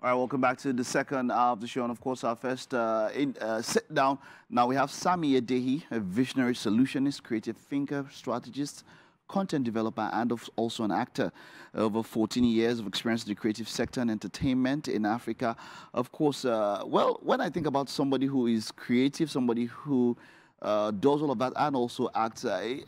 All right, welcome back to the second hour of the show. And of course, our first sit down. Now we have Sammi Edehi, a visionary solutionist, creative thinker, strategist, content developer, and also an actor. Over 14 years of experience in the creative sector and entertainment in Africa. Of course, well, when I think about somebody who is creative, somebody who does all of that and also acts, there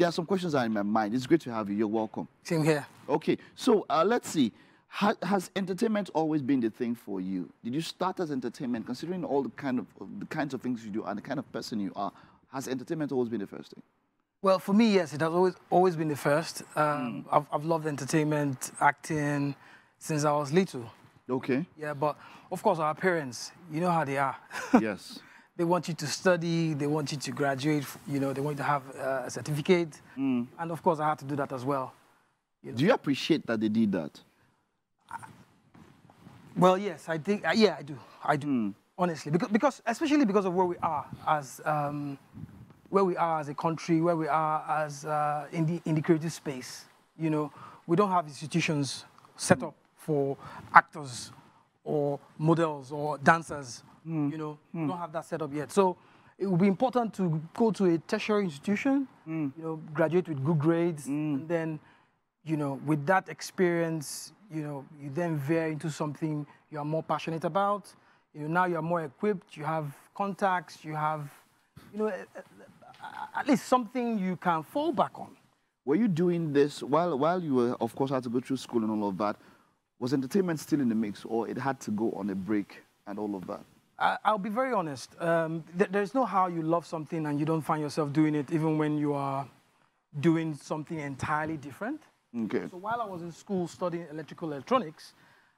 are some questions that are in my mind. It's great to have you. You're welcome. Same here. Okay, so let's see. Has entertainment always been the thing for you? Did you start as entertainment, considering all the kinds of things you do and the kind of person you are? Has entertainment always been the first thing? Well, for me, yes, it has always been the first. I've loved entertainment, acting since I was little. Okay. Yeah, but of course, our parents, you know how they are. Yes. They want you to study, they want you to graduate, you know, they want you to have a certificate. And of course, I had to do that as well. You know? Do you appreciate that they did that? Well, yes, I think, yeah, I do, honestly, because especially because of where we are as a country, where we are as in the creative space. You know, we don't have institutions set up for actors or models or dancers. You know, we don't have that set up yet. So it would be important to go to a tertiary institution, you know, graduate with good grades, and then, you know, with that experience, you know, you then veer into something you are more passionate about. You know, now you are more equipped, you have contacts, you have, you know, at least something you can fall back on. Were you doing this while you were, of course, had to go through school and all of that? Was entertainment still in the mix, or it had to go on a break and all of that? I'll be very honest. There's no how you love something and you don't find yourself doing it, even when you are doing something entirely different. Okay. So while I was in school studying electrical electronics,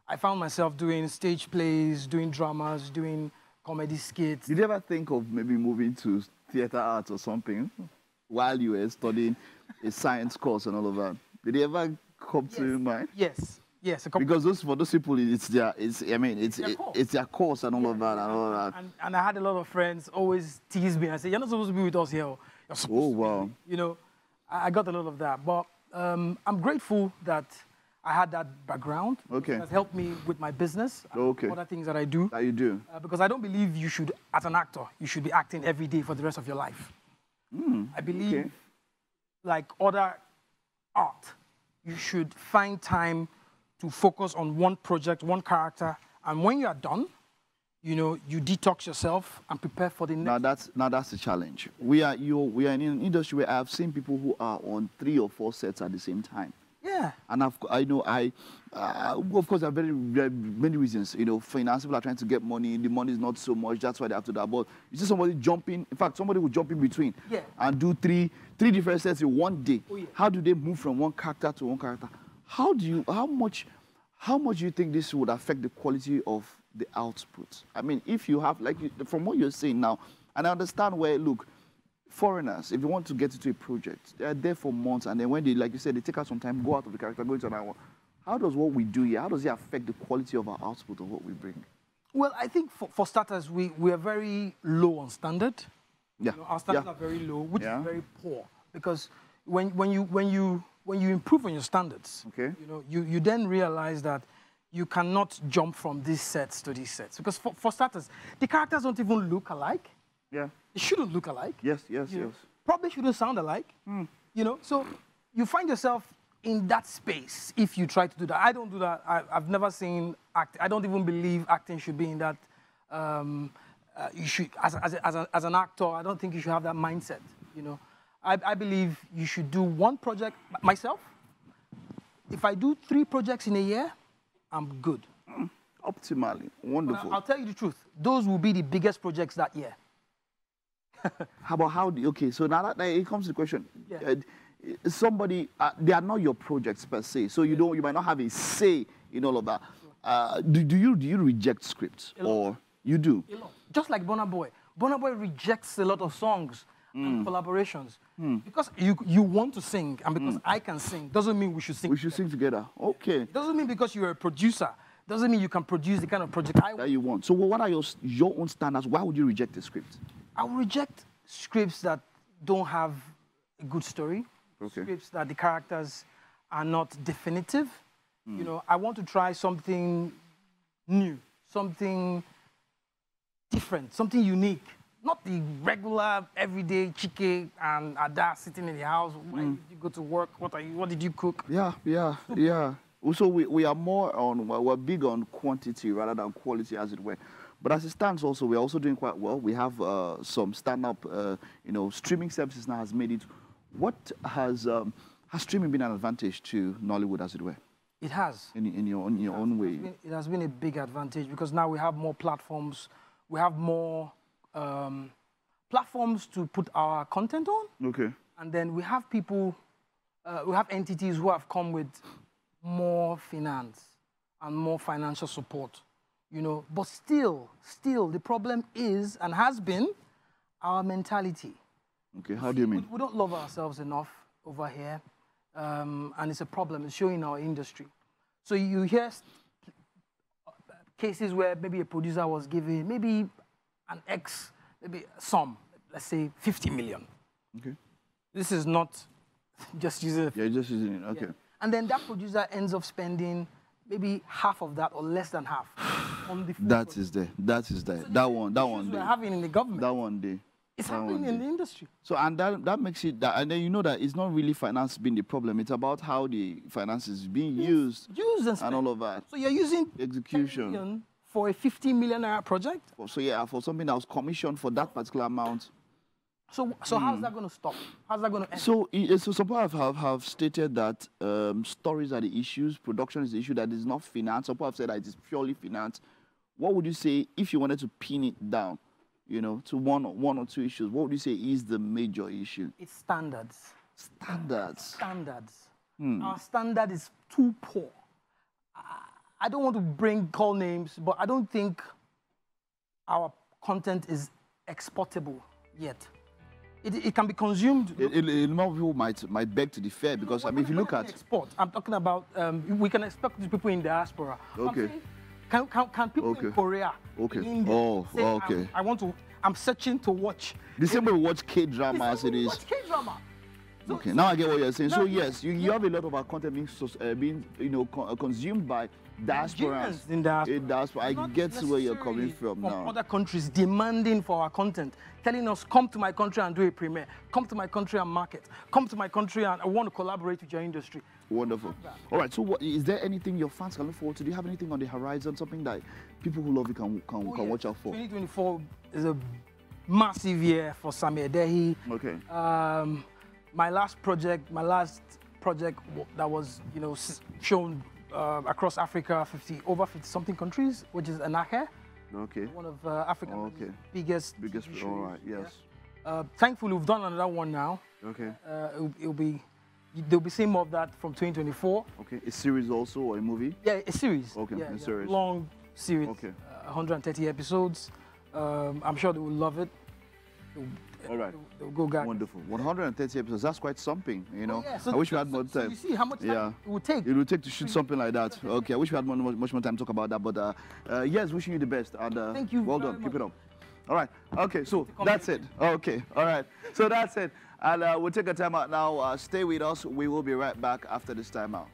I found myself doing stage plays, doing dramas, doing comedy skits. Did you ever think of maybe moving to theater arts or something while you were studying a science course and all of that? Did it ever come to your mind? Yes. Yes. Because for those people, it's their course and all of that and all of that. And I had a lot of friends always tease me and say, "You're not supposed to be with us here. You're supposed to be." You know, I got a lot of that, but I'm grateful that I had that background. Okay. It has helped me with my business. Okay. Other things that I do. That you do. Because I don't believe you should, as an actor, you should be acting every day for the rest of your life. I believe, like other art, you should find time to focus on one project, one character, and when you are done, you know, you detox yourself and prepare for the next. Now that's the challenge. We are in an industry where I've seen people who are on 3 or 4 sets at the same time. Yeah. And of course, there are very many reasons. You know, finance people are trying to get money. The money is not so much. That's why they have to do that. But you see somebody jumping. In fact, somebody will jump in between and do three different sets in one day. Oh, yeah. How do they move from one character to one character? How much do you think this would affect the quality of the output? I mean, if you have, like, from what you're saying now, and I understand where, look, foreigners, if you want to get into a project, they're there for months, and then when they, like you said, they take out some time, go out of the character, go into another one. How does what we do here, how does it affect the quality of our output of what we bring? Well, I think for starters, we are very low on standard. Yeah. You know, our standards are very low, which is very poor. Because when you improve on your standards, you know, you then realize that you cannot jump from these sets to these sets. Because for starters, the characters don't even look alike. Yeah. It shouldn't look alike. Yes. Probably shouldn't sound alike. You know, so you find yourself in that space if you try to do that. I don't do that. I've never seen act. I don't even believe acting should be in that. You should, as an actor, I don't think you should have that mindset. You know, I believe you should do one project. Myself, if I do 3 projects in a year, I'm good. Optimally, wonderful. I'll tell you the truth. Those will be the biggest projects that year. Okay, so now that it comes to the question. Somebody, they are not your projects per se, so you might not have a say in all of that. Do you reject scripts, or you do? A lot. Just like Burna Boy. Burna Boy rejects a lot of songs and collaborations because you want to sing, and because I can sing doesn't mean we should sing. We should sing together. Okay. It doesn't mean because you're a producer doesn't mean you can produce the kind of project that you want. So what are your own standards? Why would you reject the script? I would reject scripts that don't have a good story. Scripts that the characters are not definitive. You know, I want to try something new, something different, something unique. Not the regular, everyday chicken and Ada sitting in the house. When did you go to work? What did you cook? Yeah. Also, we are more on, we're big on quantity rather than quality, as it were. But as it stands also, we're also doing quite well. We have some stand-up, streaming services now has made it. What has streaming been an advantage to Nollywood, as it were? It has. In your own way? It has been a big advantage because now we have more platforms. We have more platforms to put our content on. Okay. And then we have people, we have entities who have come with more finance and more financial support, But still, the problem is and has been our mentality. Okay, how do you mean? We don't love ourselves enough over here, and it's a problem. It's showing in our industry. So you hear cases where maybe a producer was given maybe an X, maybe sum, let's say 50 million. Okay. This is not just using it. Yeah, just using it, okay. Yeah. And then that producer ends up spending maybe half of that or less than half on the food. That is there. So that one day. We're having in the government. That one day. It's happening in the industry. So, and that makes it, and then that it's not really finance being the problem. It's about how the finance is being used and all of that. So you're using execution 10 million for a 50 million naira project? So yeah, for something that was commissioned for that particular amount. So how's that going to stop? How's that going to end? So some people have stated that stories are the issues, production is the issue, that is not finance. Some people have said that it is purely finance. What would you say if you wanted to pin it down? To one or two issues, what would you say is the major issue? It's standards. Standards. Our standard is too poor. I don't want to call names, but I don't think our content is exportable yet. It can be consumed. More people might beg to differ because if you look at export, I'm talking about we can expect these people in diaspora. Okay. Can people in Korea, in India, say, I'm searching to watch. The same way we watch K-drama as it is. Watch K-drama. Okay, now I get what you're saying. So yes, you have a lot of our content being consumed by diasporans. In diaspora. I get where you're coming from now. Other countries demanding for our content, telling us, come to my country and do a premiere. Come to my country and market. Come to my country and I want to collaborate with your industry. Wonderful. All right, so is there anything your fans can look forward to? Do you have anything on the horizon, something that people who love you can watch out for? 2024 is a massive year for Sammi Edehi. Okay. My last project that was, shown across Africa, over 50-something countries, which is Anahe. Okay. One of Africa's biggest. All right. Yes. Thankfully, we've done another one now. Okay. There'll be some more of that from 2024. Okay. A series also or a movie? Yeah, a series. Okay. Yeah, a series. Long series. Okay. 130 episodes. I'm sure they will love it. All right. They'll go back. Wonderful. 130 episodes. That's quite something, Yeah, so I wish we had more time. So you see how much time it would take. It would take to shoot something like that. Okay. I wish we had much more time to talk about that. But yes, wishing you the best. And thank you. Well done. Keep it up. All right. Okay. So that's it. Okay. All right. So that's it. And we'll take a time out now. Stay with us. We will be right back after this time out.